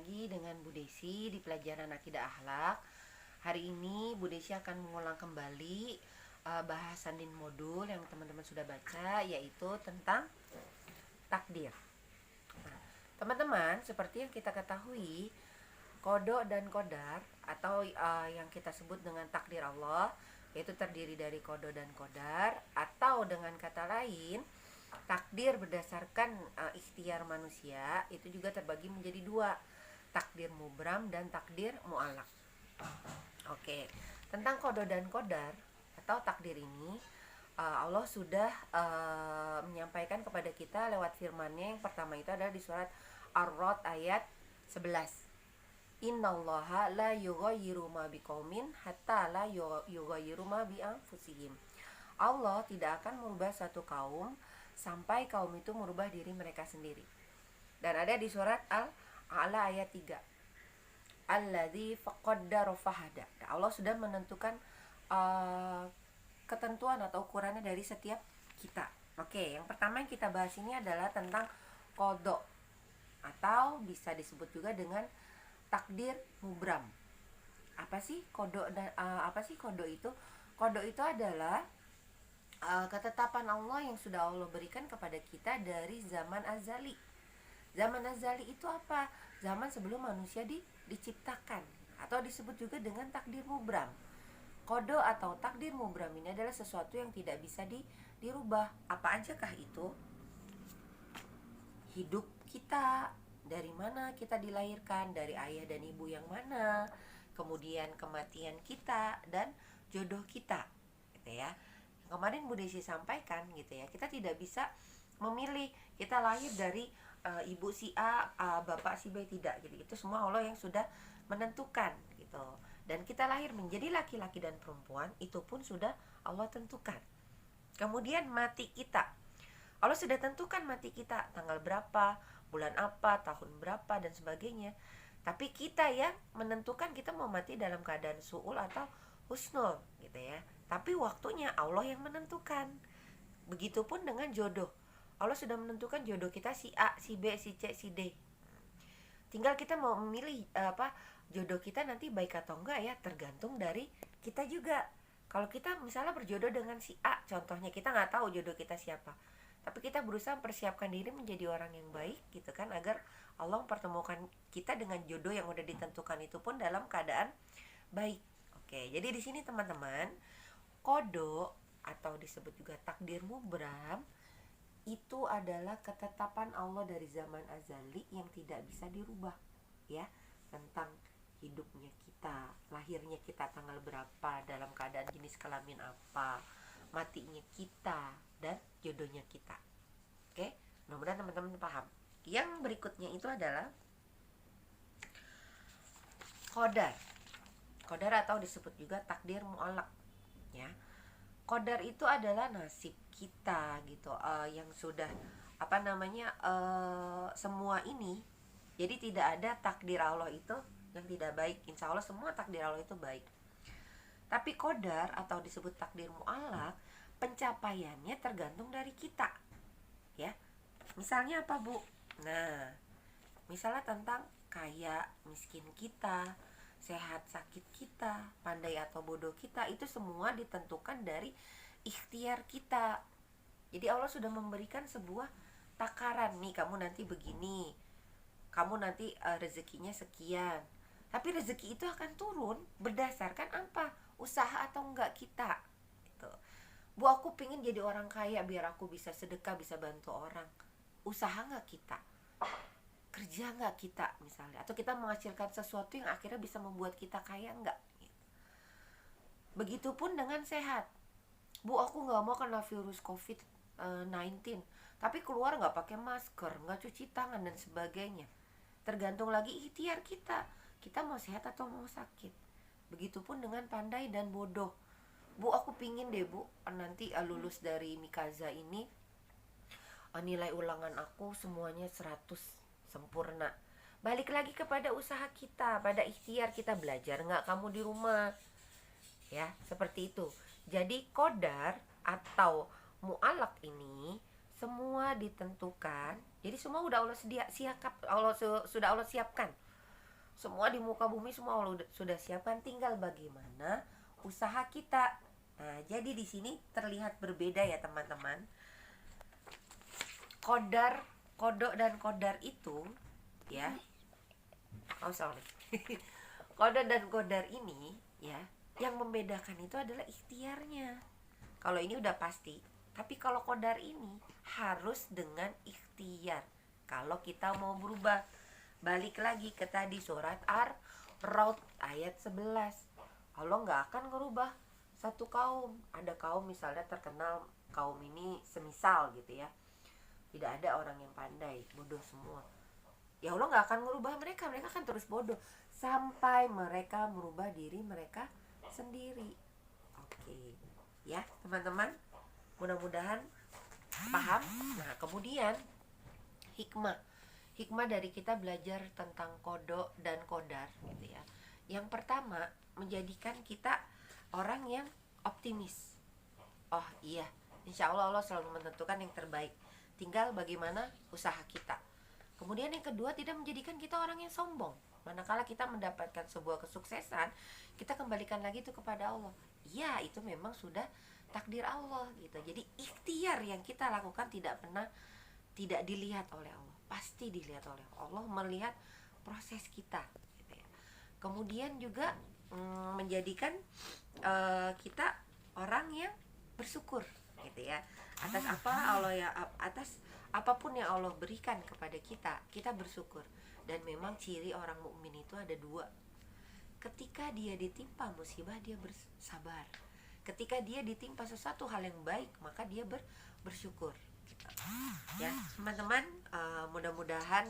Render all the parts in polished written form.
lagi dengan Bu Desi di pelajaran Akidah Akhlak. Hari ini Bu Desi akan mengulang kembali bahasan din modul yang teman-teman sudah baca, yaitu tentang takdir. Nah, teman-teman, seperti yang kita ketahui, kodo dan kodar atau yang kita sebut dengan takdir Allah, yaitu terdiri dari kodo dan kodar, atau dengan kata lain takdir berdasarkan ikhtiar manusia, itu juga terbagi menjadi dua, takdir mubram dan takdir mu'allaq. Oke, tentang kodo dan kodar atau takdir ini Allah sudah menyampaikan kepada kita lewat firman-Nya. Yang pertama itu adalah di surat Ar-Ra'd ayat 11. Innallaha la yughayyiru ma biqaumin hatta la yughayyiru ma bi anfusihim. Allah tidak akan merubah satu kaum sampai kaum itu merubah diri mereka sendiri. Dan ada di surat Al-A'la ayat 3. Alladzi faqaddara fahada. Allah sudah menentukan ketentuan atau ukurannya dari setiap kita. Oke, yang pertama yang kita bahas ini adalah tentang qada, atau bisa disebut juga dengan takdir mubram. Apa sih qada dan apa sih qada itu? Qada itu adalah ketetapan Allah yang sudah Allah berikan kepada kita dari zaman azali. Zaman azali itu apa? Zaman sebelum manusia diciptakan, atau disebut juga dengan takdir mubram. Qada atau takdir mubram ini adalah sesuatu yang tidak bisa dirubah. Apa ajakah itu? Hidup kita, dari mana kita dilahirkan, dari ayah dan ibu yang mana, kemudian kematian kita, dan jodoh kita, gitu ya. Kemarin Bu Desi sampaikan gitu ya, kita tidak bisa memilih kita lahir dari ibu si A, bapak si B, tidak gitu. Itu semua Allah yang sudah menentukan gitu. Dan kita lahir menjadi laki-laki dan perempuan, itu pun sudah Allah tentukan. Kemudian mati kita, Allah sudah tentukan mati kita, tanggal berapa, bulan apa, tahun berapa, dan sebagainya. Tapi kita yang menentukan kita mau mati dalam keadaan su'ul atau husnul gitu ya. Tapi waktunya Allah yang menentukan. Begitupun dengan jodoh. Allah sudah menentukan jodoh kita si A, si B, si C, si D. Tinggal kita mau memilih jodoh kita nanti baik atau enggak ya, tergantung dari kita juga. Kalau kita misalnya berjodoh dengan si A, contohnya kita nggak tahu jodoh kita siapa, tapi kita berusaha mempersiapkan diri menjadi orang yang baik gitu kan, agar Allah mempertemukan kita dengan jodoh yang udah ditentukan itu pun dalam keadaan baik. Oke, jadi di sini teman-teman, kodo atau disebut juga takdir mubram itu adalah ketetapan Allah dari zaman azali yang tidak bisa dirubah ya, tentang hidupnya kita, lahirnya kita tanggal berapa, dalam keadaan jenis kelamin apa, matinya kita, dan jodohnya kita. Oke, mudah-mudahan teman-teman paham. Yang berikutnya itu adalah qadar. Qadar atau disebut juga takdir mu'allaq ya. Qadar itu adalah nasib kita gitu, yang sudah semua ini. Jadi tidak ada takdir Allah itu yang tidak baik. Insya Allah semua takdir Allah itu baik. Tapi qadar atau disebut takdir mu'allaq, pencapaiannya tergantung dari kita ya. Misalnya apa, Bu? Nah, misalnya tentang kaya miskin kita, sehat sakit kita, pandai atau bodoh kita, itu semua ditentukan dari ikhtiar kita. Jadi Allah sudah memberikan sebuah takaran, nih kamu nanti begini, kamu nanti rezekinya sekian. Tapi rezeki itu akan turun berdasarkan apa? Usaha atau enggak kita gitu. Bu, aku pingin jadi orang kaya biar aku bisa sedekah, bisa bantu orang. Usaha enggak kita? Kerja nggak kita misalnya, atau kita menghasilkan sesuatu yang akhirnya bisa membuat kita kaya nggak gitu. Begitupun dengan sehat. Bu, aku nggak mau kena virus COVID-19, tapi keluar nggak pakai masker, nggak cuci tangan dan sebagainya. Tergantung lagi ikhtiar kita mau sehat atau mau sakit. Begitupun dengan pandai dan bodoh. Bu, aku pingin deh Bu, nanti lulus dari Mikaza ini, nilai ulangan aku semuanya 100 sempurna. Balik lagi kepada usaha kita, pada ikhtiar kita. Belajar nggak kamu di rumah ya, seperti itu. Jadi qadar atau mu'allaq ini semua ditentukan. Jadi semua udah Allah sudah Allah siapkan. Semua di muka bumi semua Allah sudah siapkan, tinggal bagaimana usaha kita. Nah, jadi di sini terlihat berbeda ya teman-teman. Kodok dan kodar itu ya. Oh sorry. Kodar dan kodar ini ya, yang membedakan itu adalah ikhtiarnya. Kalau ini udah pasti. Tapi kalau kodar ini harus dengan ikhtiar. Kalau kita mau berubah, balik lagi ke tadi surat Ar-Ra'd ayat 11. Allah nggak akan ngerubah satu kaum. Ada kaum misalnya terkenal, kaum ini semisal gitu ya, tidak ada orang yang pandai, bodoh semua. Ya Allah nggak akan ngerubah mereka, mereka akan terus bodoh sampai mereka merubah diri mereka sendiri. Oke, ya teman-teman, mudah-mudahan paham. Nah kemudian hikmah dari kita belajar tentang kodok dan kodar gitu ya. Yang pertama, menjadikan kita orang yang optimis. Oh iya, insya Allah Allah selalu menentukan yang terbaik, tinggal bagaimana usaha kita. Kemudian yang kedua, tidak menjadikan kita orang yang sombong. Manakala kita mendapatkan sebuah kesuksesan, kita kembalikan lagi itu kepada Allah. Ya, itu memang sudah takdir Allah gitu. Jadi ikhtiar yang kita lakukan tidak dilihat oleh Allah, pasti dilihat oleh Allah. Melihat proses kita gitu ya. Kemudian juga menjadikan kita orang yang bersyukur gitu ya, atas apa Allah ya, atas apapun yang Allah berikan kepada kita bersyukur. Dan memang ciri orang mukmin itu ada dua. Ketika dia ditimpa musibah, dia bersabar. Ketika dia ditimpa sesuatu hal yang baik, maka dia bersyukur. Ya teman-teman, mudah-mudahan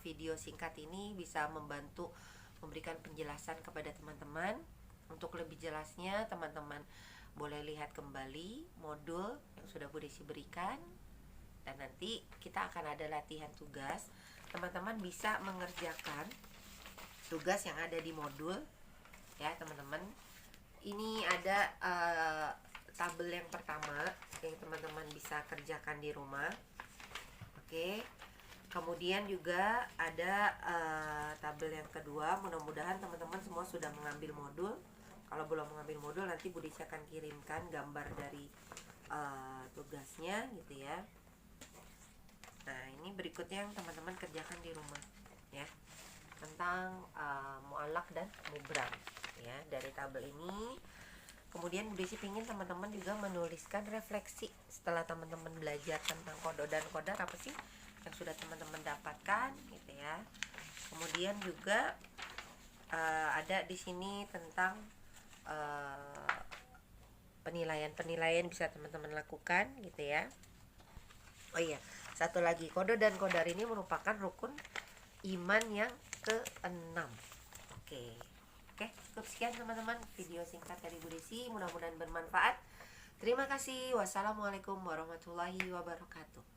video singkat ini bisa membantu memberikan penjelasan kepada teman-teman. Untuk lebih jelasnya, teman-teman boleh lihat kembali modul yang sudah Bu Desi berikan. Dan nanti kita akan ada latihan tugas. Teman-teman bisa mengerjakan tugas yang ada di modul ya teman-teman. Ini ada tabel yang pertama yang teman-teman bisa kerjakan di rumah. Oke. Kemudian juga ada tabel yang kedua. Mudah-mudahan teman-teman semua sudah mengambil modul. Kalau belum mengambil modul, nanti Bu Desi akan kirimkan gambar dari tugasnya gitu ya. Nah ini berikutnya yang teman-teman kerjakan di rumah ya, tentang mu'allaq dan mubram ya, dari tabel ini. Kemudian Bu Desi ingin teman-teman juga menuliskan refleksi setelah teman-teman belajar tentang kodok dan kodar, apa sih yang sudah teman-teman dapatkan gitu ya. Kemudian juga ada di sini tentang penilaian bisa teman-teman lakukan gitu ya. Oh iya, satu lagi, kodok dan kodar ini merupakan rukun iman yang ke-6. Oke, cukup sekian teman-teman video singkat dari Bu Desi, mudah-mudahan bermanfaat. Terima kasih. Wassalamualaikum warahmatullahi wabarakatuh.